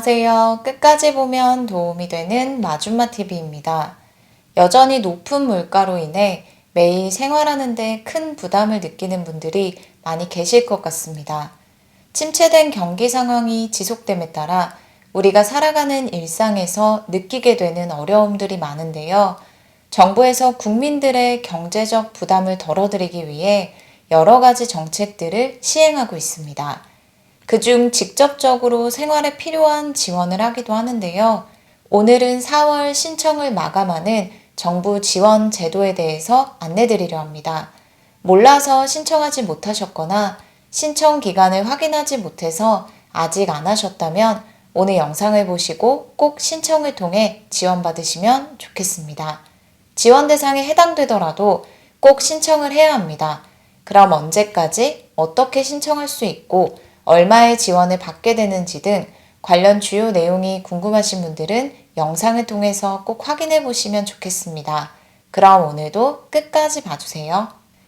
안녕하세요. 끝까지 보면 도움이 되는 마줌마TV입니다. 여전히 높은 물가로 인해 매일 생활하는데 큰 부담을 느끼는 분들이 많이 계실 것 같습니다. 침체된 경기 상황이 지속됨에 따라 우리가 살아가는 일상에서 느끼게 되는 어려움들이 많은데요. 정부에서 국민들의 경제적 부담을 덜어드리기 위해 여러 가지 정책들을 시행하고 있습니다. 그중 직접적으로 생활에 필요한 지원을 하기도 하는데요. 오늘은 4월 신청을 마감하는 정부 지원 제도에 대해서 안내드리려 합니다. 몰라서 신청하지 못하셨거나 신청 기간을 확인하지 못해서 아직 안 하셨다면 오늘 영상을 보시고 꼭 신청을 통해 지원받으시면 좋겠습니다. 지원 대상에 해당되더라도 꼭 신청을 해야 합니다. 그럼 언제까지 어떻게 신청할 수 있고 얼마의 지원을 받게 되는지 등 관련 주요 내용이 궁금하신 분들은 영상을 통해서 꼭 확인해 보시면 좋겠습니다. 그럼 오늘도 끝까지 봐주세요.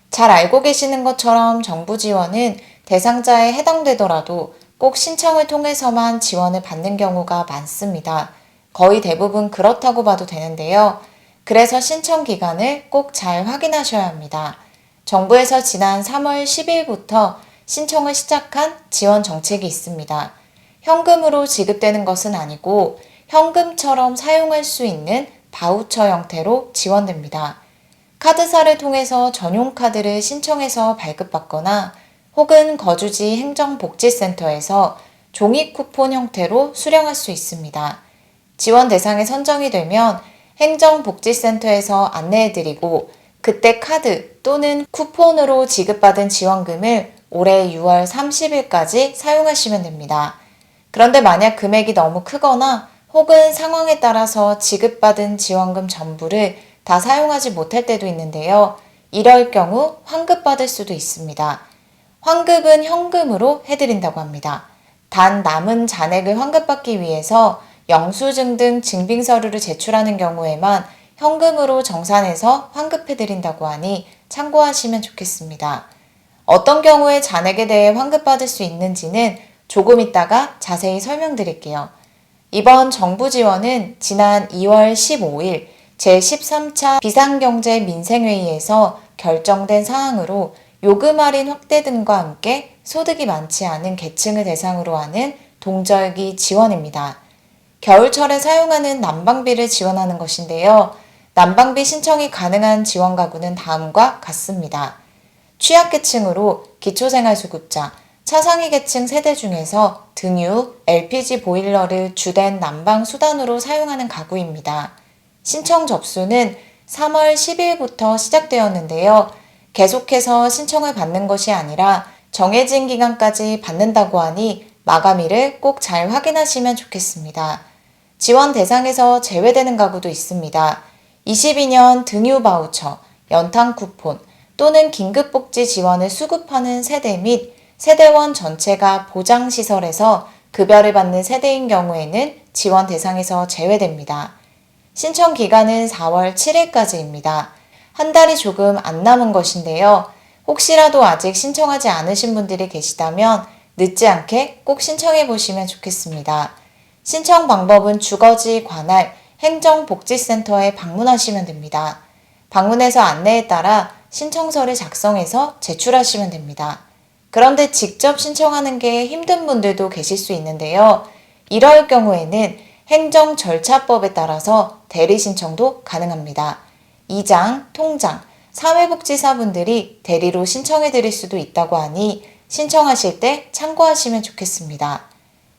잘 알고 계시는 것처럼 정부 지원은 대상자에 해당되더라도 꼭 신청을 통해서만 지원을 받는 경우가 많습니다. 거의 대부분 그렇다고 봐도 되는데요. 그래서 신청 기간을 꼭 잘 확인하셔야 합니다. 정부에서 지난 3월 10일부터 신청을 시작한 지원 정책이 있습니다. 현금으로 지급되는 것은 아니고 현금처럼 사용할 수 있는 바우처 형태로 지원됩니다. 카드사를 통해서 전용 카드를 신청해서 발급받거나 혹은 거주지 행정복지센터에서 종이 쿠폰 형태로 수령할 수 있습니다. 지원 대상에 선정이 되면 행정복지센터에서 안내해드리고 그때 카드 또는 쿠폰으로 지급받은 지원금을 올해 6월 30일까지 사용하시면 됩니다. 그런데 만약 금액이 너무 크거나 혹은 상황에 따라서 지급받은 지원금 전부를 다 사용하지 못할 때도 있는데요. 이럴 경우 환급받을 수도 있습니다. 환급은 현금으로 해드린다고 합니다. 단 남은 잔액을 환급받기 위해서 영수증 등 증빙서류를 제출하는 경우에만 현금으로 정산해서 환급해드린다고 하니 참고하시면 좋겠습니다. 어떤 경우에 잔액에 대해 환급받을 수 있는지는 조금 이따가 자세히 설명드릴게요. 이번 정부 지원은 지난 2월 15일 제13차 비상경제민생회의에서 결정된 사항으로 요금 할인 확대 등과 함께 소득이 많지 않은 계층을 대상으로 하는 동절기 지원입니다. 겨울철에 사용하는 난방비를 지원하는 것인데요. 난방비 신청이 가능한 지원 가구는 다음과 같습니다. 취약계층으로 기초생활수급자, 차상위 계층 세대 중에서 등유, LPG 보일러를 주된 난방 수단으로 사용하는 가구입니다. 신청 접수는 3월 10일부터 시작되었는데요. 계속해서 신청을 받는 것이 아니라 정해진 기간까지 받는다고 하니 마감일을 꼭 잘 확인하시면 좋겠습니다. 지원 대상에서 제외되는 가구도 있습니다. 22년 등유 바우처, 연탄 쿠폰 또는 긴급복지 지원을 수급하는 세대 및 세대원 전체가 보장시설에서 급여를 받는 세대인 경우에는 지원 대상에서 제외됩니다. 신청 기간은 4월 7일까지입니다. 한 달이 조금 안 남은 것인데요. 혹시라도 아직 신청하지 않으신 분들이 계시다면 늦지 않게 꼭 신청해 보시면 좋겠습니다. 신청 방법은 주거지 관할 행정복지센터에 방문하시면 됩니다. 방문해서 안내에 따라 신청서를 작성해서 제출하시면 됩니다. 그런데 직접 신청하는 게 힘든 분들도 계실 수 있는데요. 이럴 경우에는 행정절차법에 따라서 대리 신청도 가능합니다. 이장, 통장, 사회복지사분들이 대리로 신청해 드릴 수도 있다고 하니 신청하실 때 참고하시면 좋겠습니다.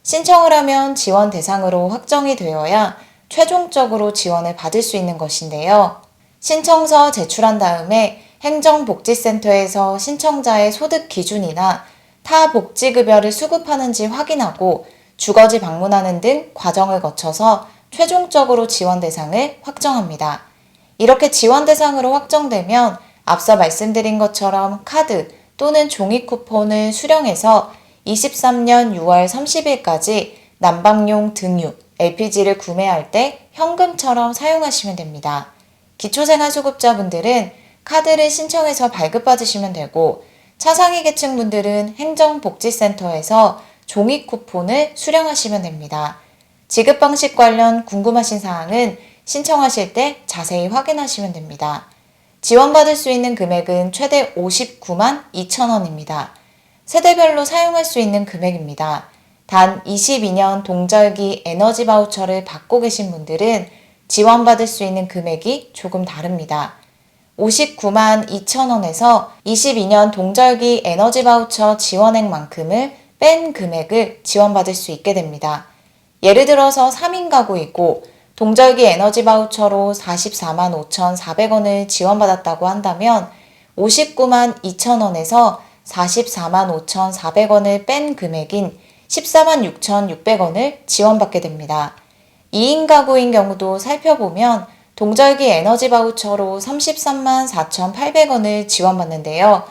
신청을 하면 지원 대상으로 확정이 되어야 최종적으로 지원을 받을 수 있는 것인데요. 신청서 제출한 다음에 행정복지센터에서 신청자의 소득 기준이나 타 복지급여를 수급하는지 확인하고 주거지 방문하는 등 과정을 거쳐서 최종적으로 지원 대상을 확정합니다. 이렇게 지원 대상으로 확정되면 앞서 말씀드린 것처럼 카드 또는 종이 쿠폰을 수령해서 23년 6월 30일까지 난방용 등유, LPG를 구매할 때 현금처럼 사용하시면 됩니다. 기초생활수급자분들은 카드를 신청해서 발급받으시면 되고 차상위 계층 분들은 행정복지센터에서 종이 쿠폰을 수령하시면 됩니다. 지급 방식 관련 궁금하신 사항은 신청하실 때 자세히 확인하시면 됩니다. 지원받을 수 있는 금액은 최대 59만 2천 원입니다. 세대별로 사용할 수 있는 금액입니다. 단 22년 동절기 에너지 바우처를 받고 계신 분들은 지원받을 수 있는 금액이 조금 다릅니다. 59만 2천 원에서 22년 동절기 에너지 바우처 지원액만큼을 뺀 금액을 지원받을 수 있게 됩니다. 예를 들어서 3인 가구이고 동절기 에너지 바우처로 44만 5,400원을 지원받았다고 한다면 59만 2천 원에서 44만 5,400원을 뺀 금액인 14만 6,600원을 지원받게 됩니다. 2인 가구인 경우도 살펴보면 동절기 에너지 바우처로 33만 4,800원을 지원받는데요.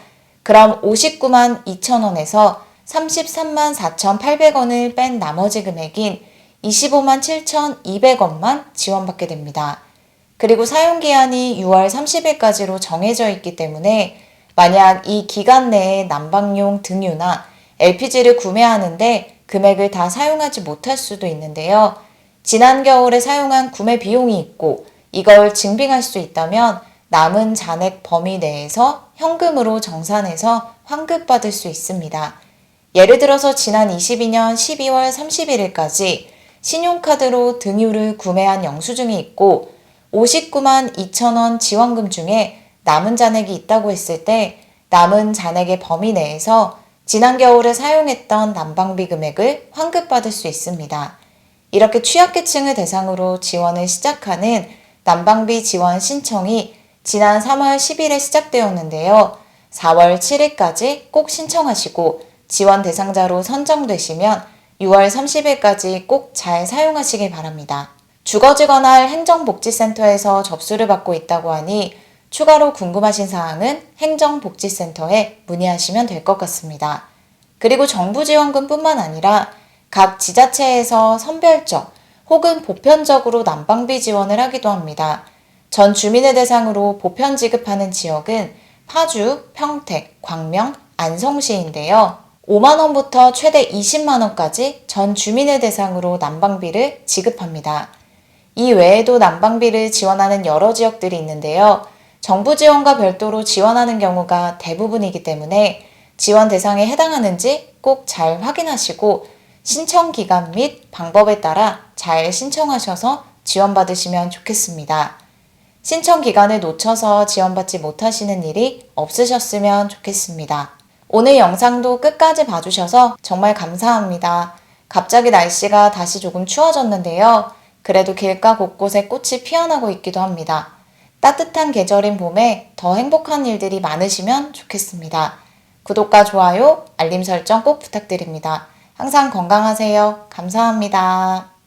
그럼 59만 2천 원에서 33만 4,800원을 뺀 나머지 금액인 25만 7,200원만 지원받게 됩니다. 그리고 사용기한이 6월 30일까지로 정해져 있기 때문에 만약 이 기간 내에 난방용 등유나 LPG를 구매하는데 금액을 다 사용하지 못할 수도 있는데요. 지난 겨울에 사용한 구매 비용이 있고 이걸 증빙할 수 있다면 남은 잔액 범위 내에서 현금으로 정산해서 환급받을 수 있습니다. 예를 들어서 지난 22년 12월 31일까지 신용카드로 등유를 구매한 영수증이 있고 59만 2천 원 지원금 중에 남은 잔액이 있다고 했을 때 남은 잔액의 범위 내에서 지난 겨울에 사용했던 난방비 금액을 환급받을 수 있습니다. 이렇게 취약계층을 대상으로 지원을 시작하는 난방비 지원 신청이 지난 3월 10일에 시작되었는데요. 4월 7일까지 꼭 신청하시고 지원 대상자로 선정되시면 6월 30일까지 꼭 잘 사용하시길 바랍니다. 주거지거나 할 행정복지센터에서 접수를 받고 있다고 하니 추가로 궁금하신 사항은 행정복지센터에 문의하시면 될 것 같습니다. 그리고 정부 지원금뿐만 아니라 각 지자체에서 선별적 혹은 보편적으로 난방비 지원을 하기도 합니다. 전 주민을 대상으로 보편 지급하는 지역은 파주, 평택, 광명, 안성시인데요. 5만 원부터 최대 20만 원까지 전 주민을 대상으로 난방비를 지급합니다. 이 외에도 난방비를 지원하는 여러 지역들이 있는데요. 정부 지원과 별도로 지원하는 경우가 대부분이기 때문에 지원 대상에 해당하는지 꼭 잘 확인하시고 신청 기간 및 방법에 따라 잘 신청하셔서 지원받으시면 좋겠습니다. 신청 기간을 놓쳐서 지원받지 못하시는 일이 없으셨으면 좋겠습니다. 오늘 영상도 끝까지 봐주셔서 정말 감사합니다. 갑자기 날씨가 다시 조금 추워졌는데요. 그래도 길가 곳곳에 꽃이 피어나고 있기도 합니다. 따뜻한 계절인 봄에 더 행복한 일들이 많으시면 좋겠습니다. 구독과 좋아요, 알림 설정 꼭 부탁드립니다. 항상 건강하세요. 감사합니다.